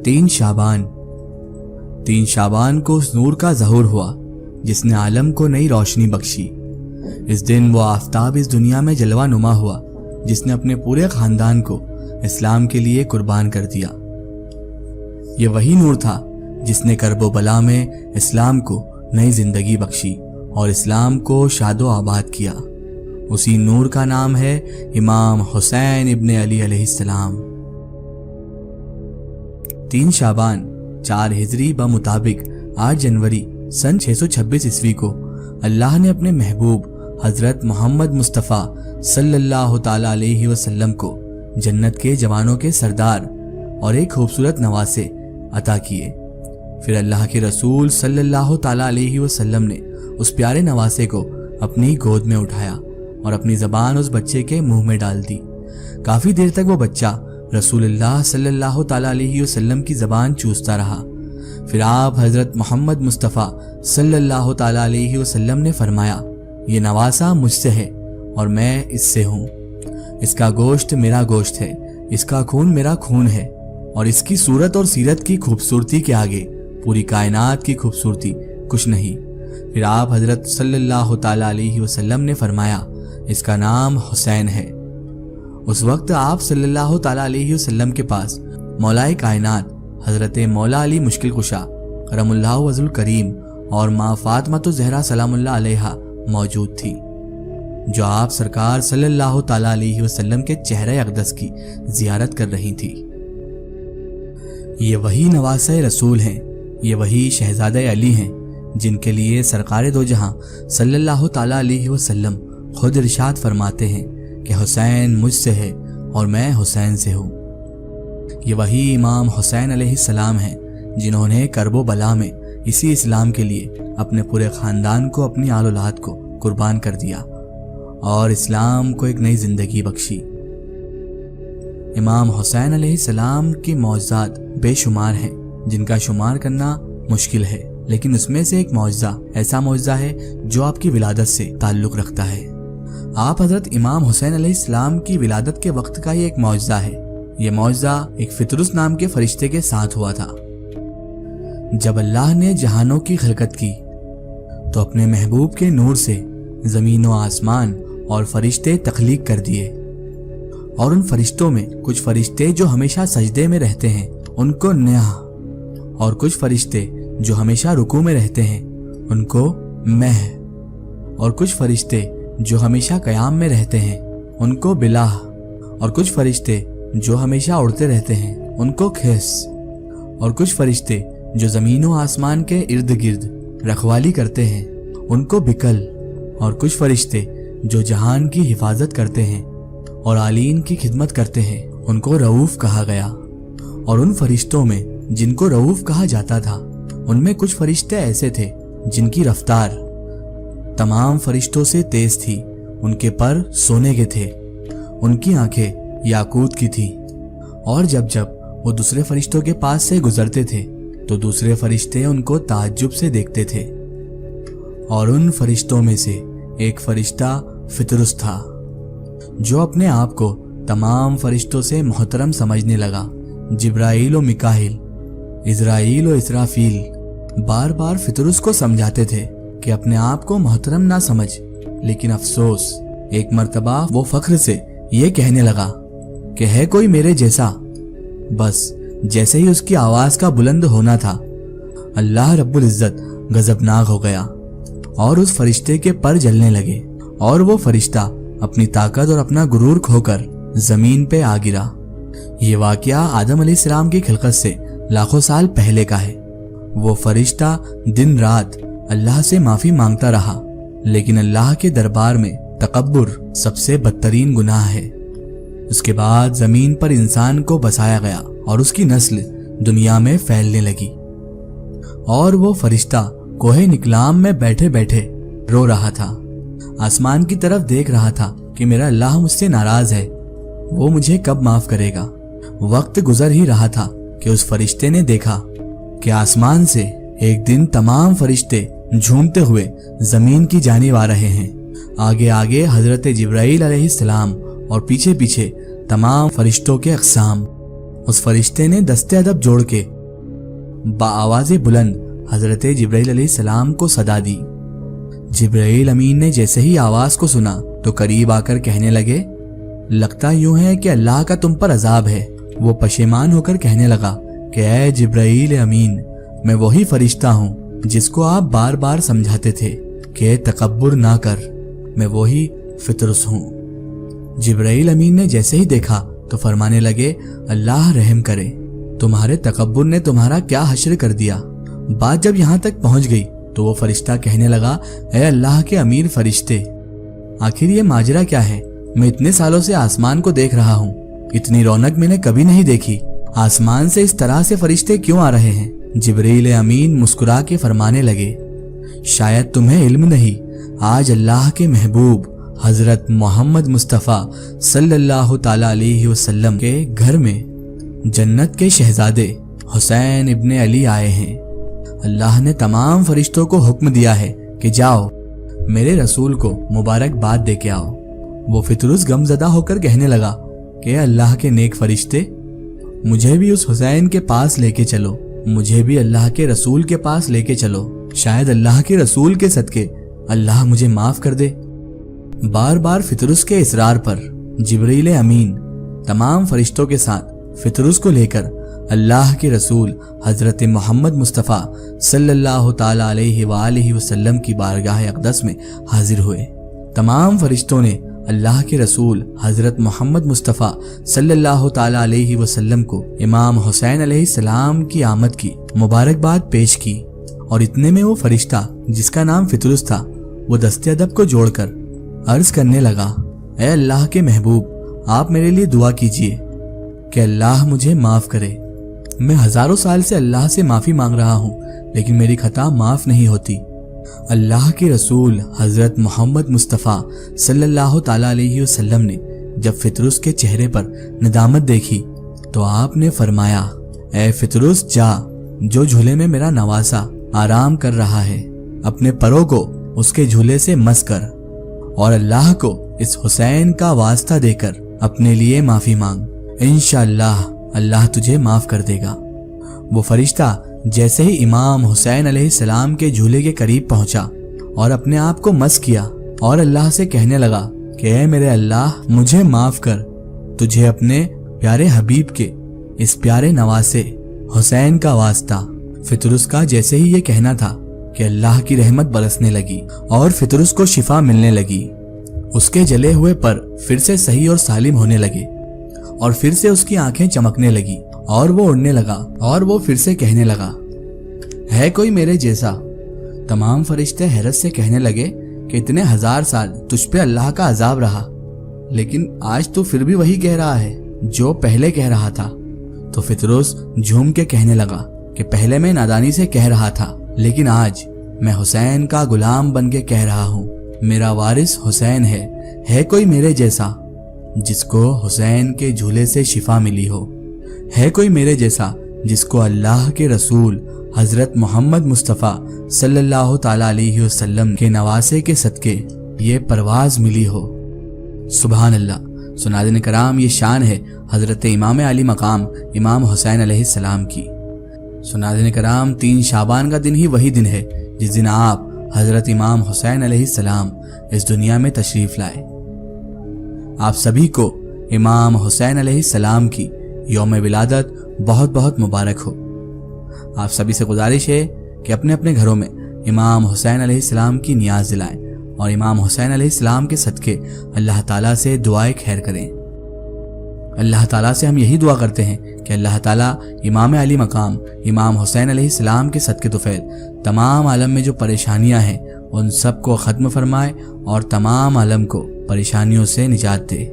3 शाबान को उस नूर का ज़हूर हुआ जिसने आलम को नई रोशनी बख्शी। इस दिन वो आफताब इस दुनिया में जलवा नुमा हुआ जिसने अपने पूरे खानदान को इस्लाम के लिए कुर्बान कर दिया। ये वही नूर था जिसने करबो बला में इस्लाम को नई जिंदगी बख्शी और इस्लाम को शादो आबाद किया। उसी नूर का नाम है इमाम हुसैन इब्न अली अलैहिस्सलाम। 3 शाबान 4 हिजरी बमुताबिक 8 जनवरी सन 626 ईस्वी को अल्लाह ने अपने महबूब हजरत मोहम्मद मुस्तफ़ा सल्लल्लाहु ताला अलैहि वसल्लम को जन्नत के जवानों के सरदार और एक खूबसूरत नवासे अता किए। फिर अल्लाह के रसूल सल्लल्लाहु ताला अलैहि वसल्लम ने उस प्यारे नवासे को अपनी गोद में उठाया और अपनी ज़बान उस बच्चे के मुंह में डाल दी। काफ़ी देर तक वो बच्चा रसूलुल्लाह सल्लल्लाहु ताला अलैहि वसल्लम की ज़बान चूसता रहा। फिर आप हज़रत मोहम्मद मुस्तफ़ा सल्लल्लाहु ताला अलैहि वसल्लम ने फरमाया, ये नवासा मुझसे है और मैं इससे हूँ। इसका गोश्त मेरा गोश्त है, इसका खून मेरा खून है और इसकी सूरत और सीरत की खूबसूरती के आगे पूरी कायनात की खूबसूरती कुछ नहीं। फिर आप हज़रत सल्लल्लाहु ताला अलैहि वसल्लम ने फरमाया, इसका नाम हुसैन है। उस वक्त आप सल्लल्लाहु ताला अलैहि वसल्लम के पास मौलाए कायनात हज़रत मौला अली मुश्किल कुशा करमुल्लाहु वज़ुल करीम और माँ फातिमा ज़हरा सलामुल्लाह अलैहा मौजूद थी, जो आप सरकार सल्लल्लाहु ताला अलैहि वसल्लम के चेहरे अक़दस की ज़ियारत कर रही थी। ये वही नवासे रसूल हैं, ये वही शहजादे अली हैं जिनके लिए सरकार दो जहां सल्लल्लाहु ताला अलैहि वसल्लम खुद इरशाद फरमाते हैं कि हुसैन मुझसे है और मैं हुसैन से हूँ। ये वही इमाम हुसैन अलैहिस्सलाम हैं जिन्होंने करबो बला में इसी इस्लाम के लिए अपने पूरे खानदान को, अपनी आल औलाद को कुर्बान कर दिया और इस्लाम को एक नई जिंदगी बख्शी। इमाम हुसैन अलैहिस्सलाम की मौजज़ात बेशुमार हैं जिनका शुमार करना मुश्किल है, लेकिन उसमें से एक मौजज़ा ऐसा मौजज़ा है जो आपकी विलादत से ताल्लुक़ रखता है। आप हज़रत इमाम हुसैन अलैहिस्सलाम की विलादत के वक्त का ये एक मौजज़ा है। ये मौजज़ा एक फितरुस नाम के फरिश्ते के साथ हुआ था। जब अल्लाह ने जहानों की खिलकत की तो अपने महबूब के नूर से ज़मीन व आसमान और फरिश्ते तख्लीक कर दिए, और उन फरिश्तों में कुछ फरिश्ते जो हमेशा सजदे में रहते हैं उनको न्याह, और कुछ फरिश्ते जो हमेशा रुकू में रहते हैं उनको मह, और कुछ फरिश्ते जो हमेशा कयाम में रहते हैं उनको बिलाह, और कुछ फरिश्ते जो हमेशा उड़ते रहते हैं उनको खेस, और कुछ फरिश्ते जो ज़मीन व आसमान के इर्द गिर्द रखवाली करते हैं उनको बिकल, और कुछ फरिश्ते जो जहान की हिफाजत करते हैं और आलीन की खिदमत करते हैं उनको रऊफ कहा गया। और उन फरिश्तों में जिनको रऊफ कहा जाता था उनमें कुछ फरिश्ते ऐसे थे जिनकी रफ्तार तमाम फरिश्तों से तेज थी। उनके पर सोने के थे, उनकी आंखें याकूत की थी, और जब जब वो दूसरे फरिश्तों के पास से गुजरते थे तो दूसरे फरिश्ते उनको ताज्जुब से देखते थे। और उन फरिश्तों में से एक फरिश्ता फितरुस था जो अपने आप को तमाम फरिश्तों से मोहतरम समझने लगा। जिब्राईल और मिकाईल, इज़राईल और इसराफील बार बार फितरुस को समझाते थे कि अपने आप को मोहतरम ना समझ, लेकिन अफसोस एक मर्तबा वो फख्र से ये कहने लगा कि है कोई मेरे जैसा। बस जैसे ही उसकी आवाज का बुलंद होना था अल्लाह रब्बुल इज्जत गजबनाक हो गया और उस फरिश्ते के पर जलने लगे, और वो फरिश्ता अपनी ताकत और अपना गुरूर खोकर जमीन पे आ गिरा। ये वाकया आदम अलैहिस्सलाम की खिलकत से लाखों साल पहले का है। वो फरिश्ता दिन रात अल्लाह से माफी मांगता रहा, लेकिन अल्लाह के दरबार में तकब्बुर सबसे बदतरीन गुनाह है। उसके बाद जमीन पर इंसान को बसाया गया और उसकी नस्ल दुनिया में फैलने लगी, और वो फरिश्ता कोहे निकलाम में बैठे बैठे रो रहा था, आसमान की तरफ देख रहा था कि मेरा अल्लाह मुझसे नाराज है, वो मुझे कब माफ करेगा। वक्त गुजर ही रहा था कि उस फरिश्ते ने देखा कि आसमान से एक दिन तमाम फरिश्ते झूमते हुए जमीन की जानिब आ रहे हैं। आगे आगे हजरत जिब्राईल अलैहिस्सलाम और पीछे पीछे तमाम फरिश्तों के अक़साम। उस फरिश्ते ने दस्ते अदब जोड़ के बाआवाज़े बुलंद हजरत जिब्राइल अलैहिस्सलाम को सदा दी। जिब्राइल अमीन ने जैसे ही आवाज को सुना तो करीब आकर कहने लगे, लगता यूं है कि अल्लाह का तुम पर अजाब है। वो पशेमान होकर कहने लगा कि ऐ जिब्राइल अमीन, मैं वही फरिश्ता हूँ जिसको आप बार बार समझाते थे कि तकब्बुर ना कर, मैं वही फितरुस हूँ। जिब्राइल अमीन ने जैसे ही देखा तो फरमाने लगे, अल्लाह रहम करे, तुम्हारे तकब्बुर ने तुम्हारा क्या हश्र कर दिया। बात जब यहाँ तक पहुँच गई तो वो फरिश्ता कहने लगा, ऐ अल्लाह के अमीर फरिश्ते, आखिर ये माजरा क्या है? मैं इतने सालों से आसमान को देख रहा हूँ, इतनी रौनक मैंने कभी नहीं देखी। आसमान से इस तरह से फरिश्ते क्यों आ रहे हैं? जिब्रील अमीन मुस्कुरा के फरमाने लगे, शायद तुम्हें इल्म नहीं, आज अल्लाह के महबूब हजरत मोहम्मद मुस्तफ़ा सल्लल्लाहु ताला अलैहि वसल्लम के घर में जन्नत के शहजादे हुसैन इब्ने अली आए हैं। अल्लाह ने तमाम फरिश्तों को हुक्म दिया है कि जाओ मेरे रसूल को मुबारकबाद दे के आओ। वो फितरुस गमजदा होकर कहने लगा कि अल्लाह के नेक फरिश्ते, मुझे भी उस हुसैन के पास लेके चलो, मुझे भी अल्लाह के रसूल के पास लेके चलो, शायद अल्लाह के रसूल के सदके अल्लाह मुझे माफ कर दे। बार बार फितरुस के इसरार पर जिब्रील अमीन तमाम फरिश्तों के साथ फितरुस को लेकर अल्लाह के रसूल हजरत मोहम्मद मुस्तफ़ा सल्लल्लाहु ताला अलैहि वसल्लम की बारगाह अक़दस में हाजिर हुए। तमाम फरिश्तों ने अल्लाह के रसूल हजरत मोहम्मद मुस्तफ़ा सल्लल्लाहु ताला अलैहि वसल्लम को इमाम हुसैन अलैहिस्सलाम की आमद की मुबारकबाद पेश की। और इतने में वो फरिश्ता जिसका नाम फितरुस था, वो दस्ते अदब को जोड़कर अर्ज करने लगा, ऐ अल्लाह के महबूब, आप मेरे लिए दुआ कीजिए कि अल्लाह मुझे माफ करे। मैं हजारों साल से अल्लाह से माफी मांग रहा हूँ, लेकिन मेरी खता माफ नहीं होती। अल्लाह के रसूल हजरत मोहम्मद मुस्तफ़ा सल्लल्लाहु ताला अलैहि वसल्लम ने जब फितरुस के चेहरे पर नदामत देखी तो आपने फरमाया, ऐ फितरुस, जा, जो झूले में मेरा नवासा आराम कर रहा है, अपने परों को उसके झूले से मस कर और अल्लाह को इस हुसैन का वास्ता देकर अपने लिए माफी मांग। इंशाअल्लाह अल्लाह तुझे माफ कर देगा। वो फरिश्ता जैसे ही इमाम हुसैन अलैहिस्सलाम के झूले के करीब पहुंचा और अपने आप को मस किया और अल्लाह से कहने लगा कि ऐ मेरे अल्लाह, मुझे माफ कर, तुझे अपने प्यारे हबीब के इस प्यारे नवासे हुसैन का वास्ता। फितरुस का जैसे ही ये कहना था कि अल्लाह की रहमत बरसने लगी और फितरुस को शिफा मिलने लगी। उसके जले हुए पर फिर से सही और सालिम होने लगे और फिर से उसकी आंखें चमकने लगी और वो उड़ने लगा और वो फिर से कहने लगा, है कोई मेरे जैसा? तमाम फरिश्ते हैरत से कहने लगे कि इतने हजार साल तुझ पे अल्लाह का अजाब रहा, लेकिन आज तो फिर भी वही कह रहा है जो पहले कह रहा था। तो फितरुस झूम के कहने लगा कि पहले मैं नादानी से कह रहा था, लेकिन आज मैं हुसैन का गुलाम बन के कह रहा हूँ, मेरा वारिस हुसैन है कोई मेरे जैसा जिसको हुसैन के झूले से शिफा मिली हो? है कोई मेरे जैसा जिसको अल्लाह के रसूल हजरत मोहम्मद मुस्तफ़ा सल्लल्लाहु ताला अलैहि वसल्लम के नवासे के सदके ये परवाज मिली हो? सुभान अल्लाह। सुनादिन कराम, ये शान है हजरत इमाम अली मकाम इमाम हुसैन अलैहिस्सलाम की। सुनादिन कराम, 3 शाबान का दिन ही वही दिन है जिस दिन आप हजरत इमाम हुसैन अलैहिस्सलाम इस दुनिया में तशरीफ लाए। आप सभी को इमाम हुसैन अलैहिस्सलाम की यौम विलादत बहुत बहुत मुबारक हो। आप सभी से गुजारिश है कि अपने अपने घरों में इमाम हुसैन अलैहिस्सलाम की नियाज दिलाएं और इमाम हुसैन अलैहिस्सलाम के सदके अल्लाह ताला से दुआए खैर करें। अल्लाह ताला से हम यही दुआ करते हैं कि अल्लाह ताला इमाम अली मकाम इमाम हुसैन अलैहिस्सलाम के सदके तुफैल तमाम आलम में जो परेशानियां हैं उन सब को ख़त्म फरमाए और तमाम आलम को परेशानियों से निजात दे।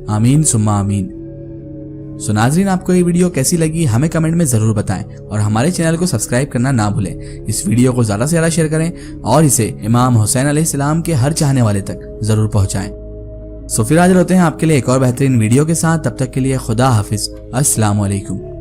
आमीन सुम्मा आमीन। सो नाज़रीन, आपको ये वीडियो कैसी लगी हमें कमेंट में ज़रूर बताएं और हमारे चैनल को सब्सक्राइब करना ना भूलें। इस वीडियो को ज़्यादा से ज़्यादा शेयर करें और इसे इमाम हुसैन अलैहिस्सलाम के हर चाहने वाले तक ज़रूर पहुँचाएँ। सो फिर हाजिर होते हैं आपके लिए एक और बेहतरीन वीडियो के साथ। तब तक के लिए खुदा हाफिज। अस्सलाम वालेकुम।